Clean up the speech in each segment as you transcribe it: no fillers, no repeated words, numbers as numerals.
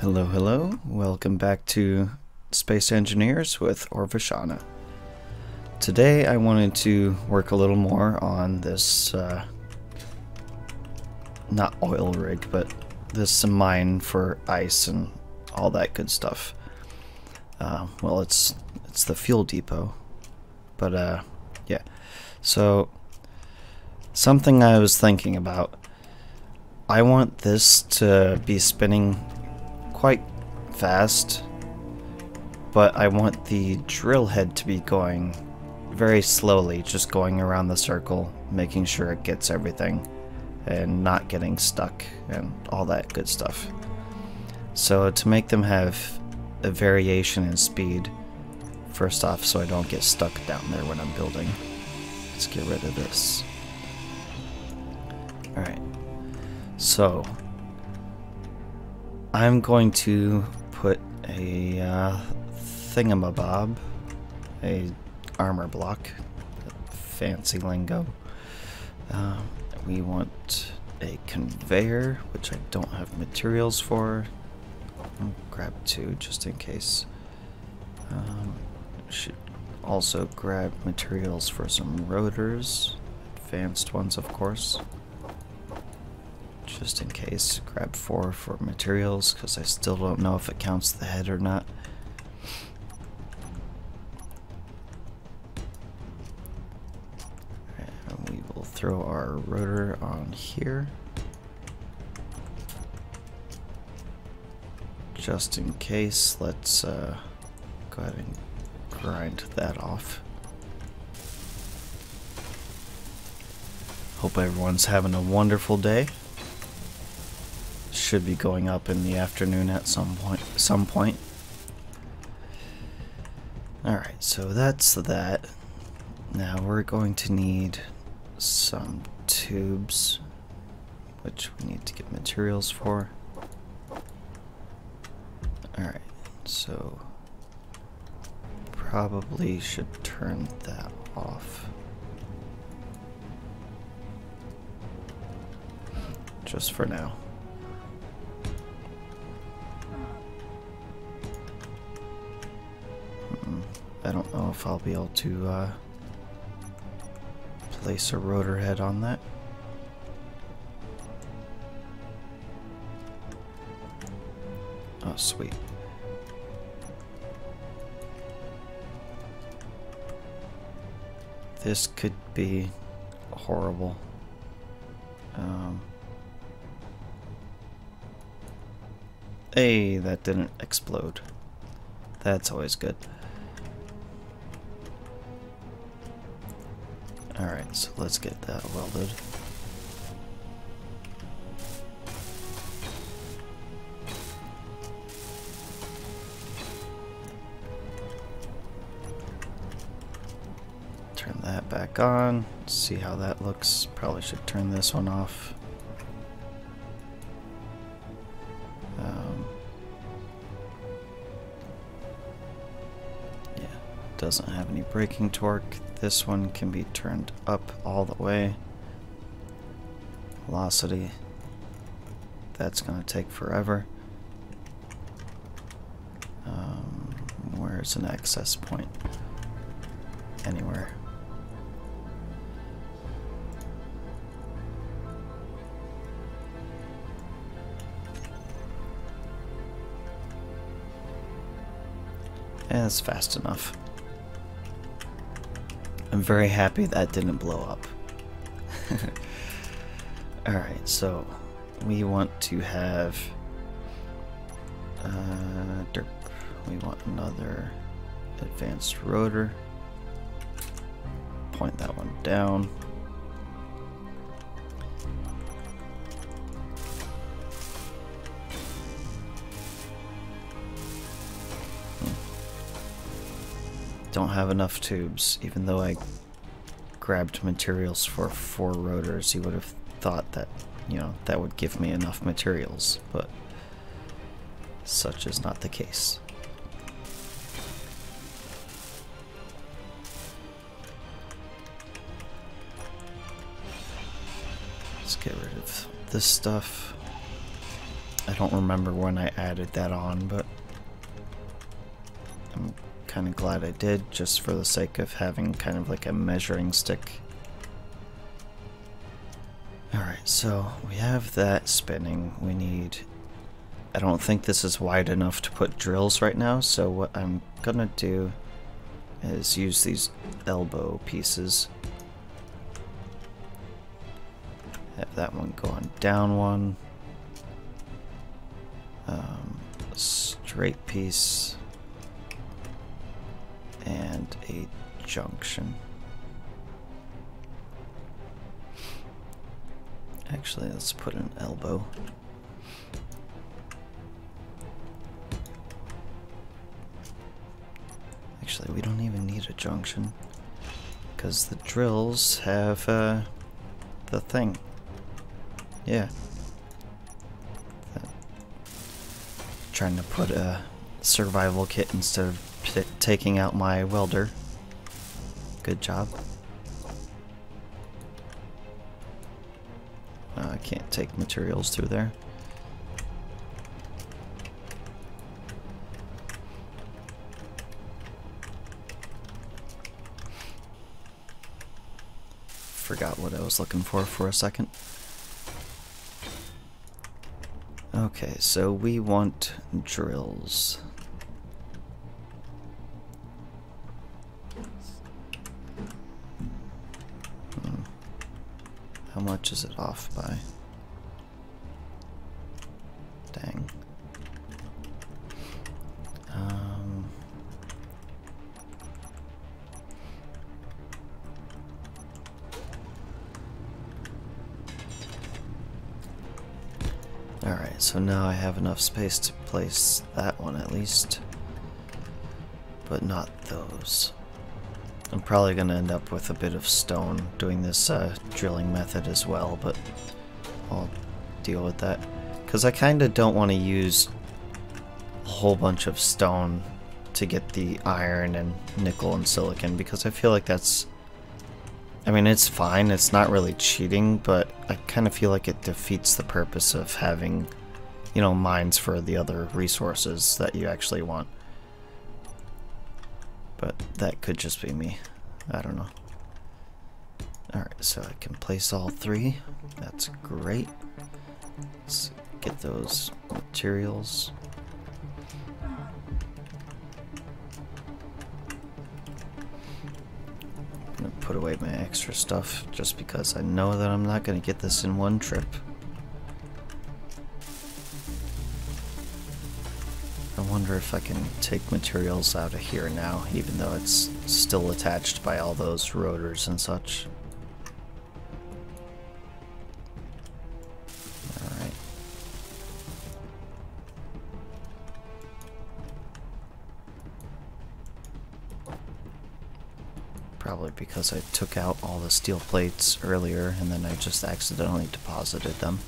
Hello, hello. Welcome back to Space Engineers with Orvishana. Today I wanted to work a little more on this, not oil rig, but this mine for ice and all that good stuff. Well, it's the fuel depot, but yeah. So, something I was thinking about, I want this to be spinning quite fast, but I want the drill head to be going very slowly, just going around the circle, making sure it gets everything and not getting stuck and all that good stuff. So to make them have a variation in speed, first off, so I don't get stuck down there when I'm building, let's get rid of this. Alright, so I'm going to put a thingamabob, a armor block, fancy lingo. We want a conveyor, which I don't have materials for. I'll grab two just in case. Should also grab materials for some rotors, advanced ones of course. Just in case, grab 4 for materials, because I still don't know if it counts the head or not. And we will throw our rotor on here. Just in case, let's go ahead and grind that off. Hope everyone's having a wonderful day. Should be going up in the afternoon at some point. Alright, so that's that. Now we're going to need some tubes, which we need to get materials for. Alright, so probably should turn that off. Just for now. I don't know if I'll be able to place a rotor head on that. Oh, sweet. This could be horrible. Hey, that didn't explode. That's always good. Alright, so let's get that welded. Turn that back on, see how that looks. Probably should turn this one off. Yeah, doesn't have any braking torque. This one can be turned up all the way. Velocity. That's going to take forever. Where's an access point? Anywhere. And it's fast enough. I'm very happy that didn't blow up. Alright, so we want to have derp. We want another advanced rotor. Point that one down. Don't have enough tubes, even though I grabbed materials for 4 rotors. You would have thought that, you know, that would give me enough materials, but such is not the case. Let's get rid of this stuff. I don't remember when I added that on, but I'm kind of glad I did, just for the sake of having kind of like a measuring stick. Alright, so we have that spinning. We need... I don't think this is wide enough to put drills right now, so what I'm gonna do is use these elbow pieces. Have that one go on down one. Straight piece. And a junction. Actually, let's put an elbow. Actually, we don't even need a junction, because the drills have the thing. Yeah. Trying to put a survival kit instead of taking out my welder. Good job. I can't take materials through there. Forgot what I was looking for a second. Okay, so we want drills. How much is it off by? Dang. Alright, so now I have enough space to place that one at least, but not those. I'm probably going to end up with a bit of stone doing this drilling method as well, but I'll deal with that. Because I kind of don't want to use a whole bunch of stone to get the iron and nickel and silicon, because I feel like that's... I mean, it's fine, it's not really cheating, but I kind of feel like it defeats the purpose of having, you know, mines for the other resources that you actually want. But that could just be me. I don't know. Alright, so I can place all three. That's great. Let's get those materials. I'm gonna put away my extra stuff just because I know that I'm not gonna get this in one trip. I wonder if I can take materials out of here now, even though it's still attached by all those rotors and such. Alright. Probably because I took out all the steel plates earlier and then I just accidentally deposited them.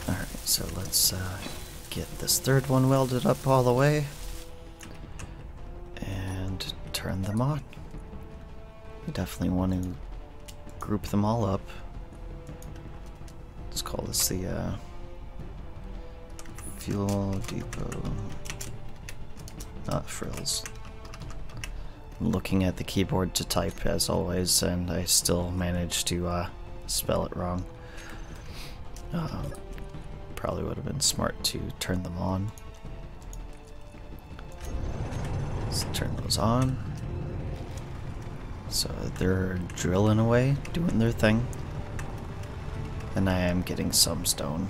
Alright, so let's get this third one welded up all the way and turn them on. We definitely want to group them all up. Let's call this the fuel depot, not frills. I'm looking at the keyboard to type as always, and I still managed to spell it wrong. Probably would have been smart to turn them on. Let's turn those on. So they're drilling away, doing their thing. And I am getting some stone.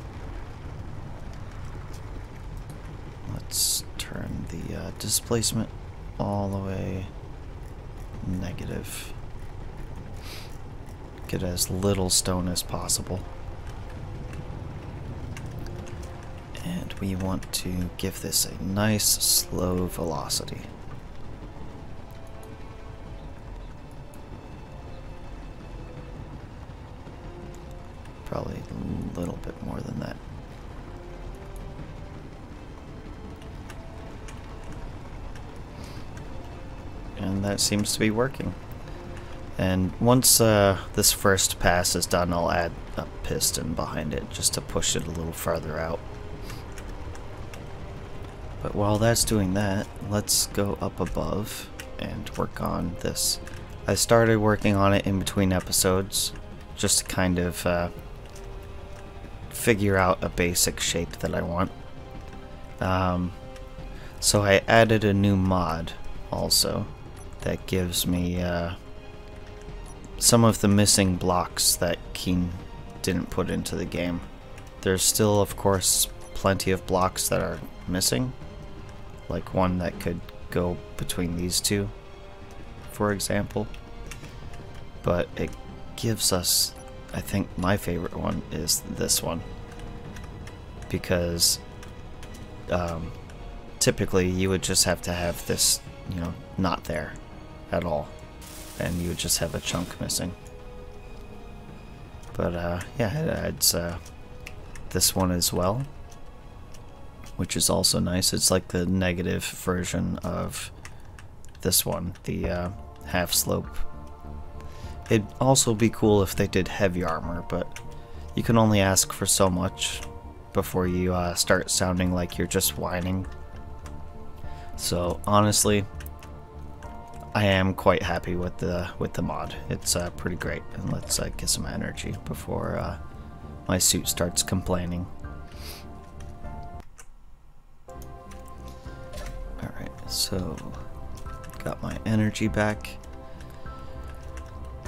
Let's turn the displacement all the way negative. Get as little stone as possible. And we want to give this a nice slow velocity. Probably a little bit more than that. And that seems to be working. And once this first pass is done, I'll add a piston behind it just to push it a little farther out. But while that's doing that, let's go up above and work on this. I started working on it in between episodes just to kind of figure out a basic shape that I want. So I added a new mod also that gives me some of the missing blocks that Keen didn't put into the game. There's still, of course, plenty of blocks that are missing, like one that could go between these two, for example. But it gives us, I think my favorite one is this one, because typically you would just have to have this, you know, not there at all, and you would just have a chunk missing. But yeah, it adds this one as well, which is also nice. It's like the negative version of this one, the half slope. It'd also be cool if they did heavy armor, but you can only ask for so much before you start sounding like you're just whining. So honestly, I am quite happy with the mod. It's pretty great. And let's get some energy before my suit starts complaining. Alright, so got my energy back.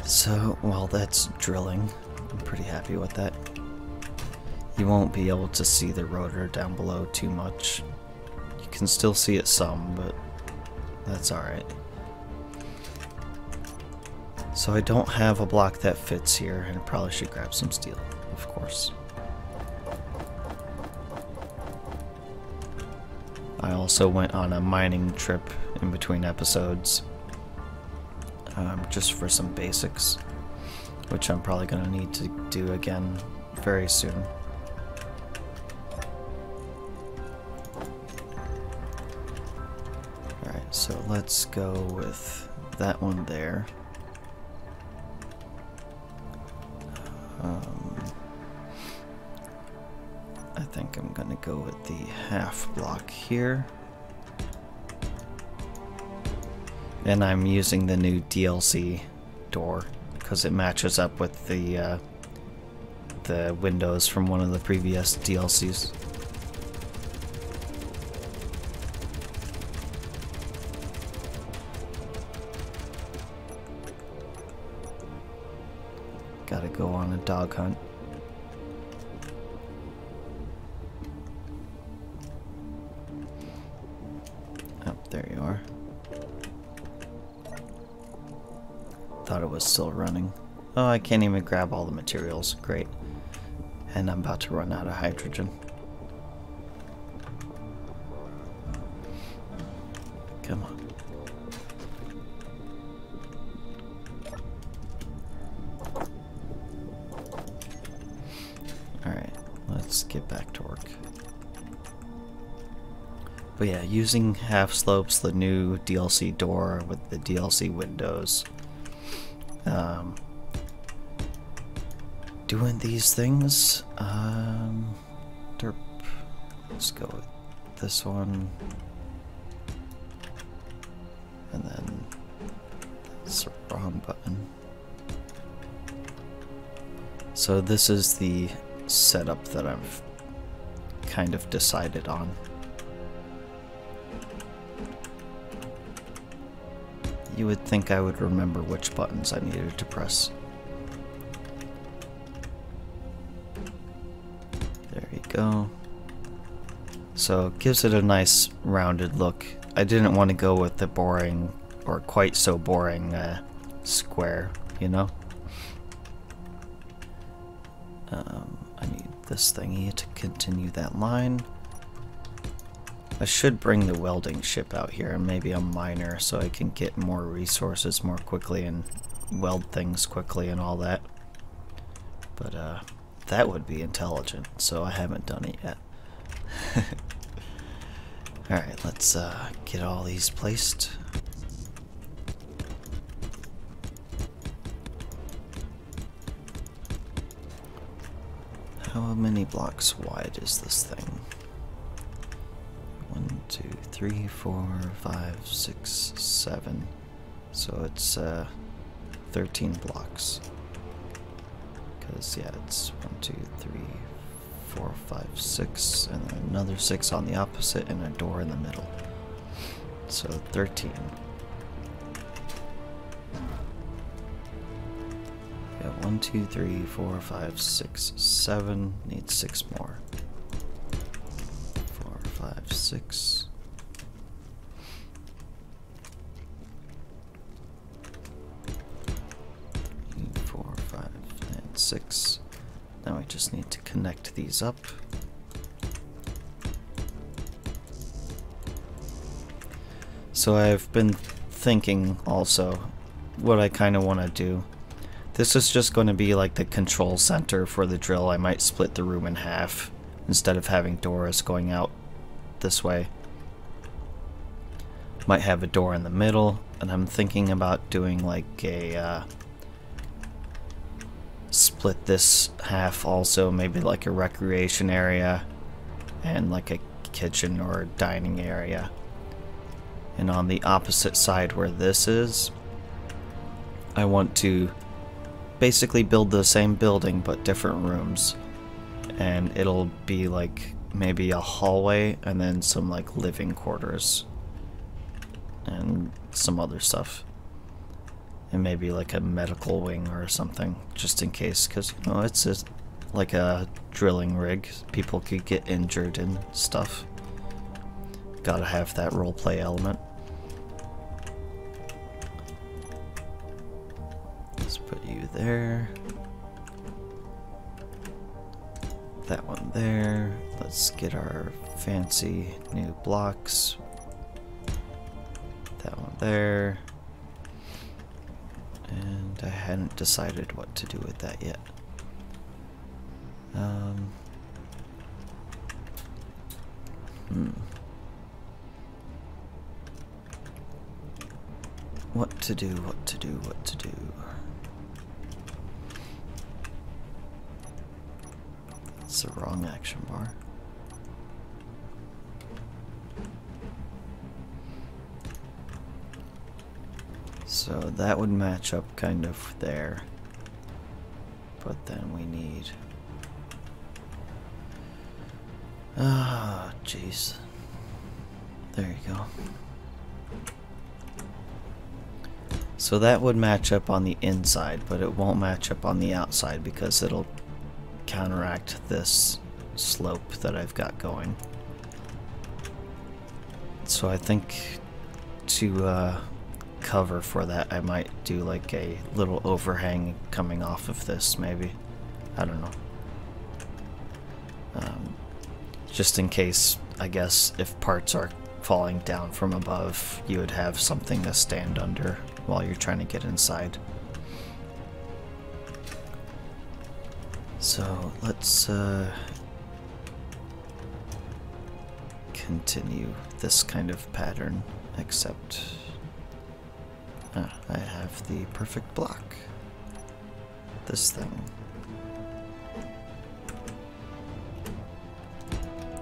So while that's drilling, I'm pretty happy with that. You won't be able to see the rotor down below too much. You can still see it some, but that's alright. So I don't have a block that fits here, and I probably should grab some steel, of course. I also went on a mining trip in between episodes, just for some basics, which I'm probably going to need to do again very soon. Alright, so let's go with that one there. I think I'm gonna go with the half block here. And I'm using the new DLC door because it matches up with the windows from one of the previous DLCs. Gotta go on a dog hunt. Oh, there you are. Thought it was still running. Oh, I can't even grab all the materials. Great. And I'm about to run out of hydrogen. Come on. Alright, let's get back to work. But yeah, using half slopes, the new DLC door with the DLC windows. Doing these things. Derp. Let's go with this one. And then that's the wrong button. So this is the setup that I've kind of decided on. You would think I would remember which buttons I needed to press. There you go. So it gives it a nice rounded look. I didn't want to go with the boring, or quite so boring, square, you know? I need this thingy to continue that line. I should bring the welding ship out here and maybe a miner so I can get more resources more quickly and weld things quickly and all that. But that would be intelligent, so I haven't done it yet. Alright, let's get all these placed. How many blocks wide is this thing? 1, 2, 3, 4, 5, 6, 7. So it's 13 blocks. Because, yeah, it's 1, 2, 3, 4, 5, 6, and then another 6 on the opposite, and a door in the middle. So 13. Yeah, 1, 2, 3, 4, 5, 6, 7. Need 6 more. 4, 5, 6. Need 4, 5, and 6. Now we just need to connect these up. So I've been thinking also what I kind of want to do. This is just going to be like the control center for the drill. I might split the room in half instead of having doors going out this way. Might have a door in the middle, and I'm thinking about doing like a split this half also, maybe like a recreation area and like a kitchen or dining area. And on the opposite side where this is, I want to basically build the same building but different rooms, and it'll be like maybe a hallway and then some like living quarters and some other stuff, and maybe like a medical wing or something, just in case, because you know it's just like a drilling rig, people could get injured and stuff. Gotta have that roleplay element. Let's put you there. That one there. Let's get our fancy new blocks. That one there. And I hadn't decided what to do with that yet. What to do, what to do, what to do. That's the wrong action bar. So that would match up kind of there. But then we need... Ah, jeez. There you go. So that would match up on the inside, but it won't match up on the outside because it'll counteract this slope that I've got going. So I think to cover for that, I might do like a little overhang coming off of this, maybe. I don't know. Just in case, I guess, if parts are falling down from above, you would have something to stand under while you're trying to get inside. So let's continue this kind of pattern, except I have the perfect block. This thing.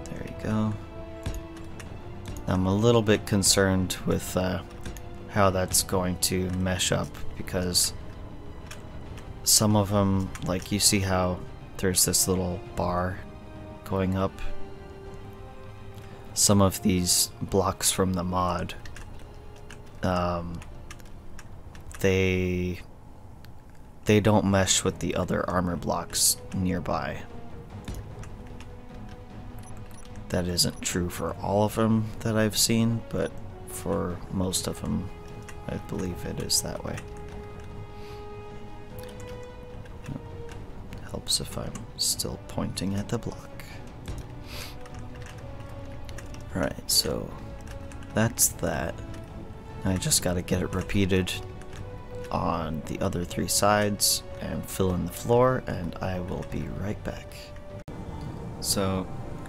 There you go. I'm a little bit concerned with how that's going to mesh up, because some of them, like you see how there's this little bar going up. Some of these blocks from the mod, they don't mesh with the other armor blocks nearby. That isn't true for all of them that I've seen, but for most of them, I believe it is that way. Helps if I'm still pointing at the block. Alright, so that's that. I just gotta get it repeated on the other 3 sides and fill in the floor, and I will be right back. So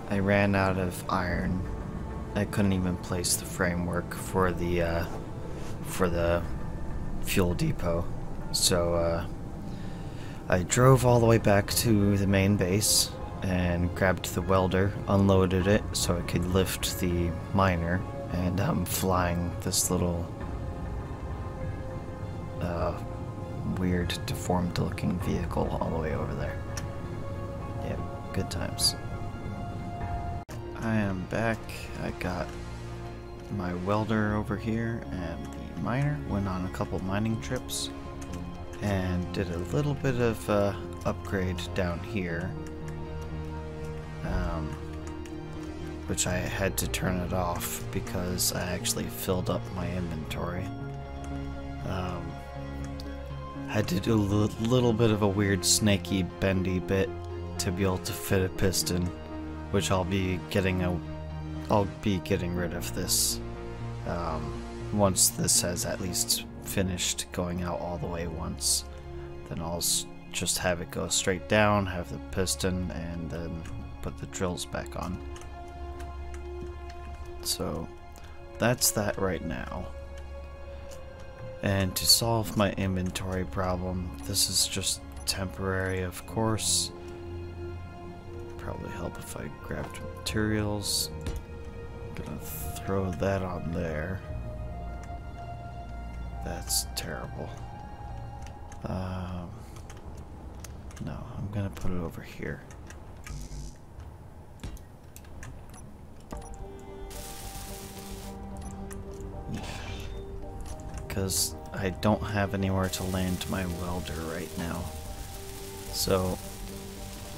I ran out of iron. I couldn't even place the framework for the fuel depot, so I drove all the way back to the main base and grabbed the welder, unloaded it so I could lift the miner, and I'm flying this little weird deformed looking vehicle all the way over there. Yeah, good times. I am back. I got my welder over here and the miner. Went on a couple mining trips and did a little bit of upgrade down here, which I had to turn it off because I actually filled up my inventory. Had to do a little bit of a weird snaky bendy bit to be able to fit a piston, which I'll be getting rid of this once this has at least finished going out all the way once. Then I'll just have it go straight down, have the piston, and then put the drills back on. So that's that right now. And to solve my inventory problem, this is just temporary, of course. Probably help if I grabbed materials. I'm gonna throw that on there. That's terrible. No, I'm gonna put it over here. Yeah. Because I don't have anywhere to land my welder right now. So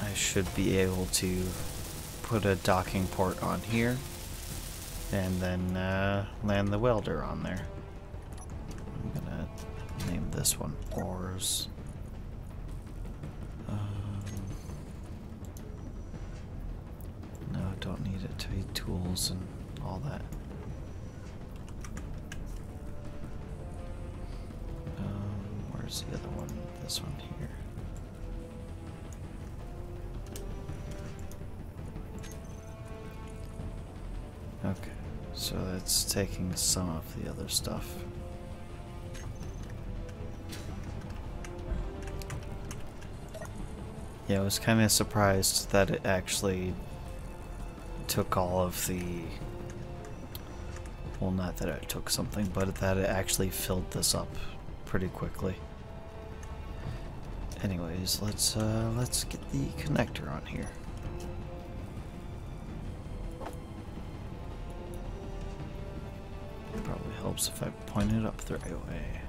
I should be able to put a docking port on here and then land the welder on there. I'm gonna name this one Ores. No, don't need it to be tools and all that. Where's the other one? This one here. Okay, so that's taking some of the other stuff. Yeah, I was kind of surprised that it actually took all of the... Well, not that it took something, but that it actually filled this up pretty quickly. Anyways, let's get the connector on here. Probably helps if I point it up the right way.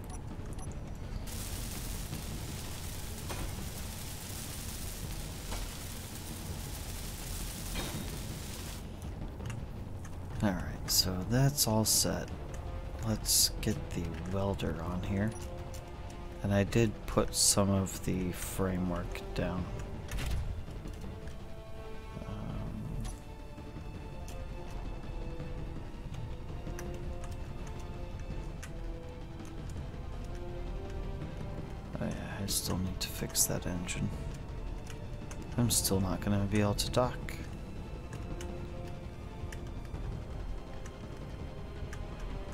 Alright, so that's all set. Let's get the welder on here. And I did put some of the framework down. Oh yeah, I still need to fix that engine. I'm still not going to be able to dock.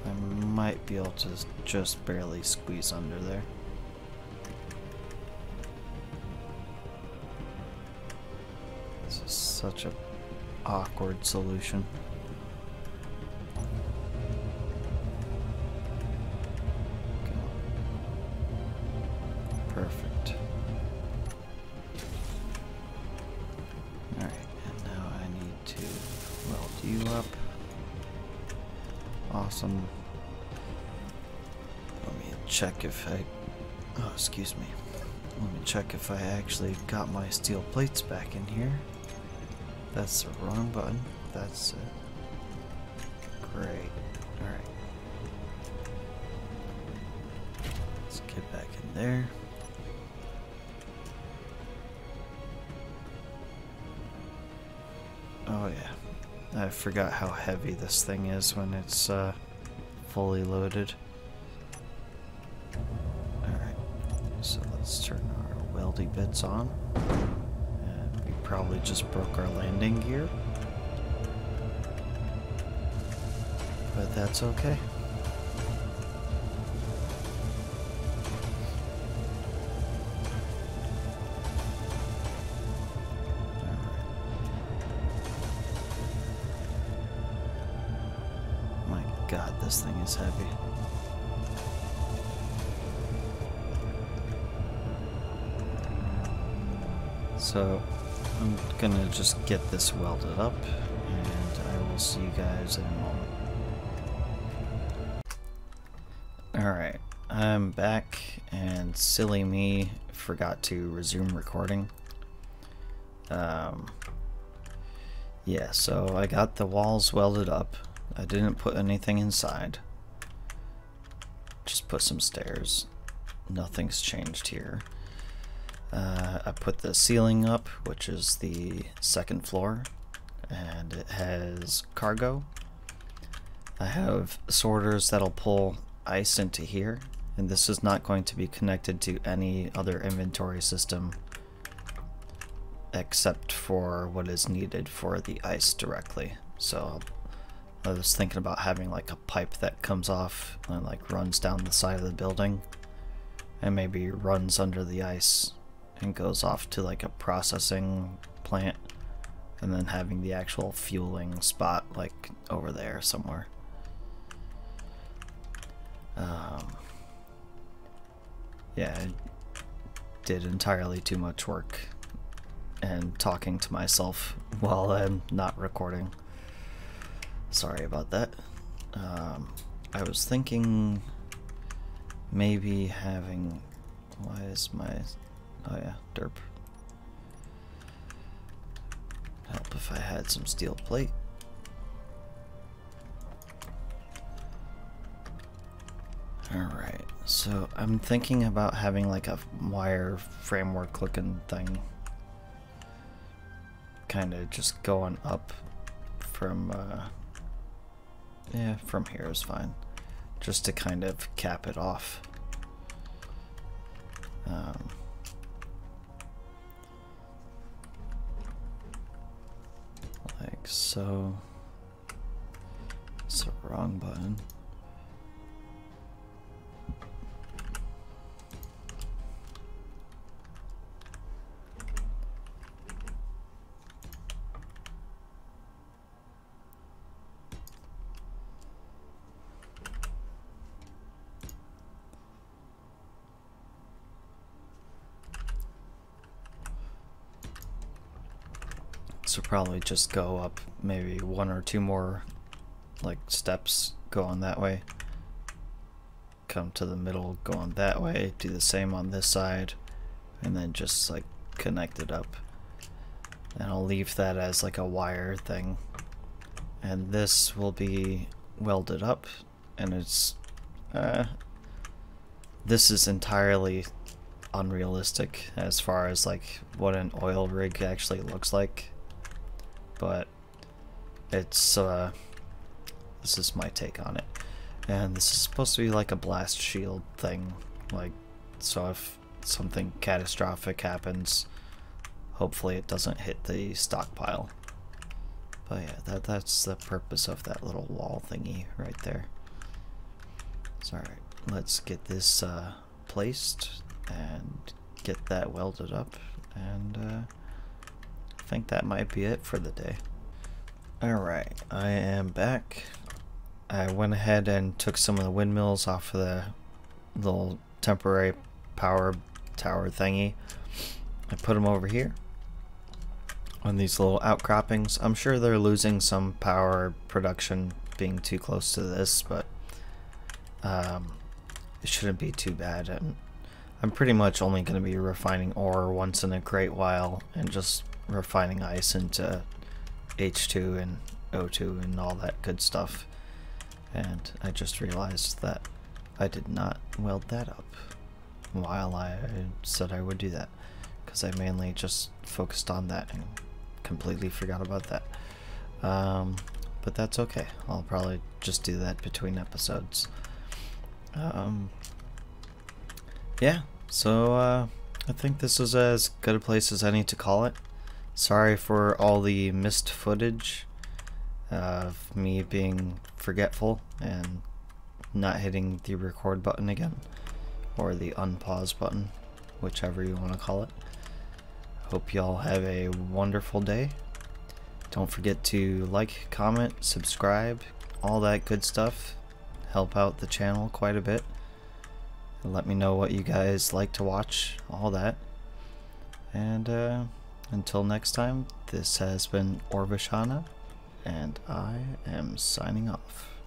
I might be able to just barely squeeze under there. This is such a awkward solution. Okay. Perfect. Alright, and now I need to weld you up. Awesome. Let me check if I... Oh, excuse me. Let me check if I actually got my steel plates back in here. That's the wrong button. That's it. Great. Alright. Let's get back in there. Oh yeah. I forgot how heavy this thing is when it's fully loaded. Alright. So let's turn our welding bits on. We probably just broke our landing gear, but that's okay. Alright. God, this thing is heavy. So I'm gonna just get this welded up, and I will see you guys in a moment. Alright, I'm back, and silly me forgot to resume recording. Yeah, so I got the walls welded up. I didn't put anything inside. Just put some stairs. Nothing's changed here. I put the ceiling up, which is the second floor, and it has cargo. I have sorters that'll pull ice into here, and this is not going to be connected to any other inventory system except for what is needed for the ice directly. So I was thinking about having like a pipe that comes off and like runs down the side of the building and maybe runs under the ice and goes off to like a processing plant, and then having the actual fueling spot like over there somewhere. Yeah, I did entirely too much work and talking to myself while I'm not recording. Sorry about that. I was thinking maybe having, why is my, oh yeah, derp. Help if I had some steel plate. Alright, so I'm thinking about having like a wire framework looking thing, kind of just going up from, yeah, from here is fine, just to kind of cap it off. Like so. It's the wrong button. So probably just go up maybe one or two more like steps going that way, come to the middle going that way, do the same on this side, and then just like connect it up. And I'll leave that as like a wire thing, and this will be welded up, and it's this is entirely unrealistic as far as like what an oil rig actually looks like. But it's this is my take on it, and this is supposed to be like a blast shield thing, like so if something catastrophic happens, hopefully it doesn't hit the stockpile. But yeah, that's the purpose of that little wall thingy right there. So alright, let's get this placed and get that welded up, and I think that might be it for the day. Alright, I am back. I went ahead and took some of the windmills off of the little temporary power tower thingy. I put them over here on these little outcroppings. I'm sure they're losing some power production being too close to this, but it shouldn't be too bad. And I'm pretty much only going to be refining ore once in a great while and just refining ice into H2 and O2 and all that good stuff. And I just realized that I did not weld that up while I said I would do that, because I mainly just focused on that and completely forgot about that. But that's okay. I'll probably just do that between episodes. Yeah, so I think this is as good a place as any to call it. Sorry for all the missed footage of me being forgetful and not hitting the record button again, or the unpause button, whichever you want to call it. Hope y'all have a wonderful day. Don't forget to like, comment, subscribe, all that good stuff. help out the channel quite a bit. Let me know what you guys like to watch, all that. And until next time, this has been Orvishana, and I am signing off.